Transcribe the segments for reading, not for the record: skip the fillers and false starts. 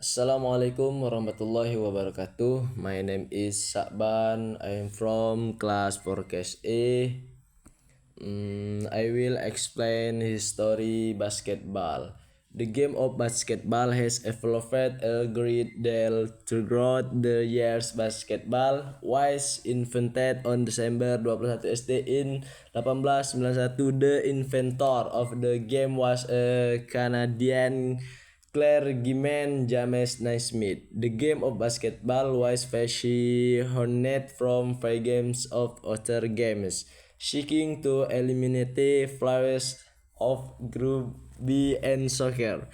Assalamualaikum warahmatullahi wabarakatuh. My name is Sakban. I am from class 4 A. I will explain history basketball. The game of basketball has evolved a great deal throughout the years. Basketball was invented on December 21 SD in 1891. The inventor of the game was a Canadian clergyman James Naismith. The game of basketball was fashioned from five games of other games, seeking to eliminate flaws of Group B and soccer.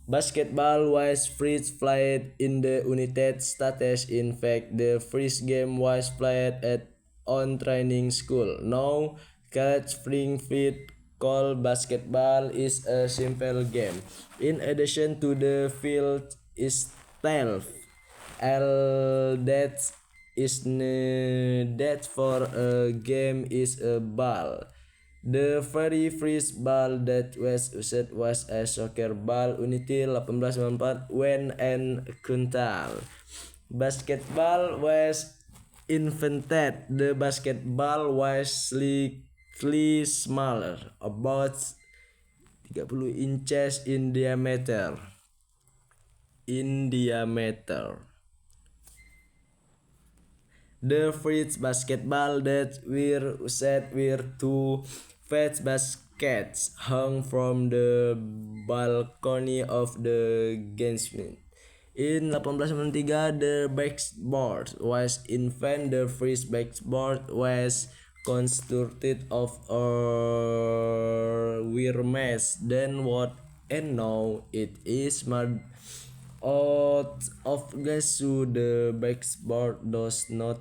Basketball was first played in the United States. In fact, the first game was played at on training school. Now, college Springfield called basketball is a simple game. In addition to the field itself, all that is needed for a game is a ball. The very first ball that was used was a soccer ball until 1894 when an Kuntal. Basketball was invented. The basketball was slightly smaller, about 30 inches in diameter. The first basketball that were used were two fat baskets hung from the balcony of the gunsmith. In 1893, the backboard was invented. The first backboard was constructed of wire mesh, then what, and now it is made out of glass, so the backboard does not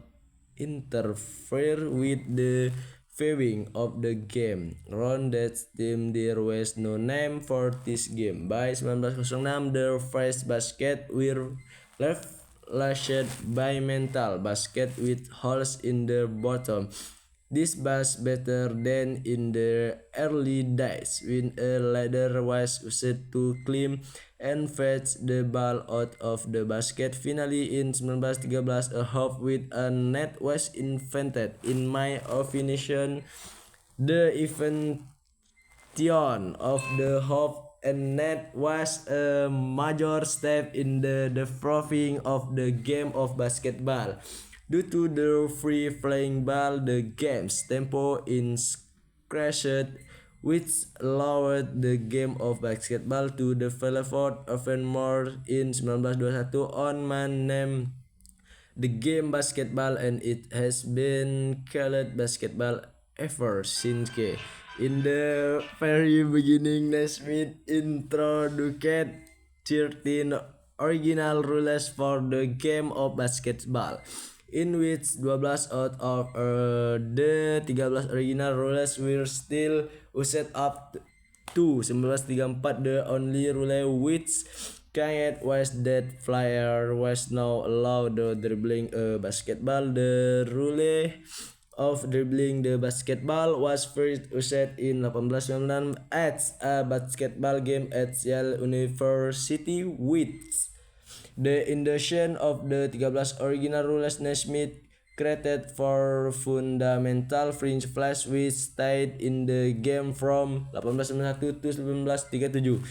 interfere with the viewing of the game. Around that time there was no name for this game. By 1906, the first basket were left lashed by metal basket with holes in the bottom. This was better than in the early days when a ladder was used to climb and fetch the ball out of the basket. Finally, in 1913, a hoop with a net was invented. In my opinion, the invention of the hoop and net was a major step in the developing of the game of basketball. Due to the free flying ball, the game's tempo increased, which allowed the game of basketball to develop even more. In 1921, on man named the game basketball, and it has been called basketball ever since. In the very beginning, Naismith introduced 13 original rules for the game of basketball, in which 12 out of the 13 original rules were still used up to 1934. The only rule which changed was that player was now allowed the dribbling a basketball. The rule of dribbling the basketball was first used in 1896 as a basketball game at Yale University. With the introduction of the 13 original rules, Naismith created four fundamental principles which stayed in the game from 1891 to 1937.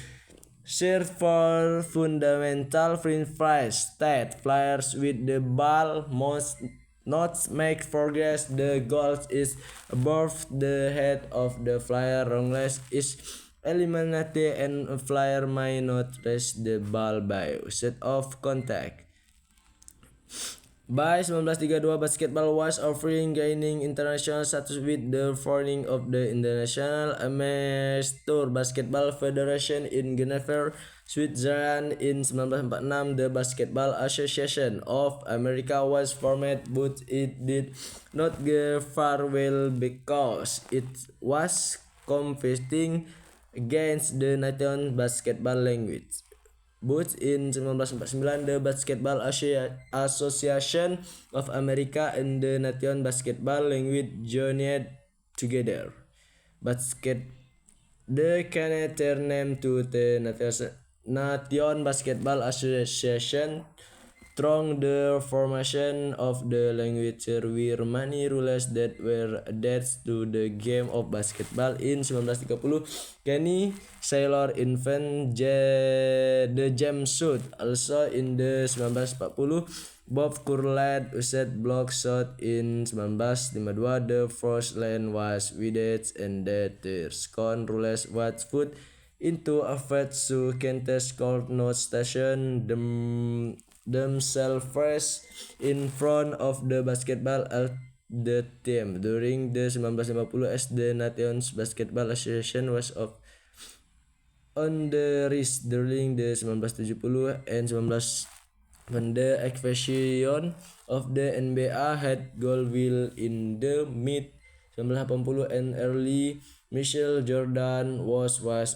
Search for fundamental principles state players with the ball must not make progress. The goal is above the head of the player unless is eliminated, and a player may not raise the ball by use of contact. By 1932, basketball was offering gaining international status with the founding of the International Amateur Basketball Federation in Geneva, Switzerland. In 1946, the Basketball Association of America was formed, but it did not go far well because it was competing against the National Basketball League. But in 1949, the Basketball Association of America and the National Basketball League joined together. Basket the Canadian name to the Nation Basketball Association strong the formation of the language were many rules that were added to the game of basketball. In 1930, Kenny Sailor invent the jump shot. Also in the 1940, Bob Curlett used block shot. In 1952, the first line was width and the second rules was put into effect so Kansas could not station themselves first in front of the basketball at the team. During the 1950 as the Nations Basketball Association was on the rise during the 1970 and 19 when the expansion of the NBA had goodwill in the mid 1980 and early. Michael Jordan was one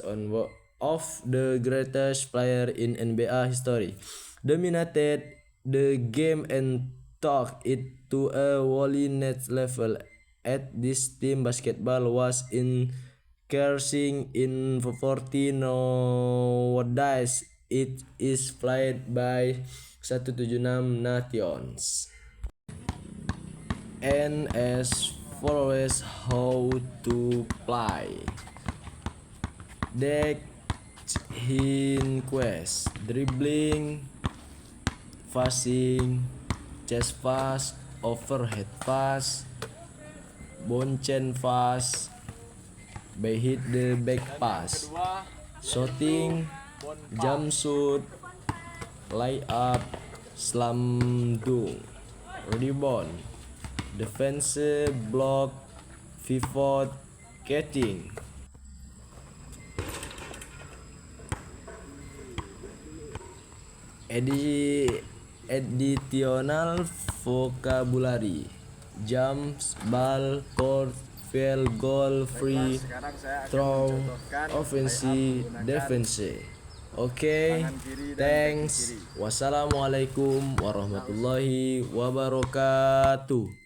of the greatest player in NBA history. Dominated the game and took it to a wholly next level. At this team basketball was increasing in 40 nowadays. It is played by 176 nations. And as follows how to play. Deck in quest, dribbling, passing, chest pass, overhead pass, bounce pass, by hit the back pass, shooting, jump shoot, layup, slam dunk, rebound, defensive block, pivot, catching. Additional vocabulary: jumps, ball, court, field goal, free throw, offensive, defensive. Oke, thanks. Wassalamualaikum warahmatullahi wabarakatuh.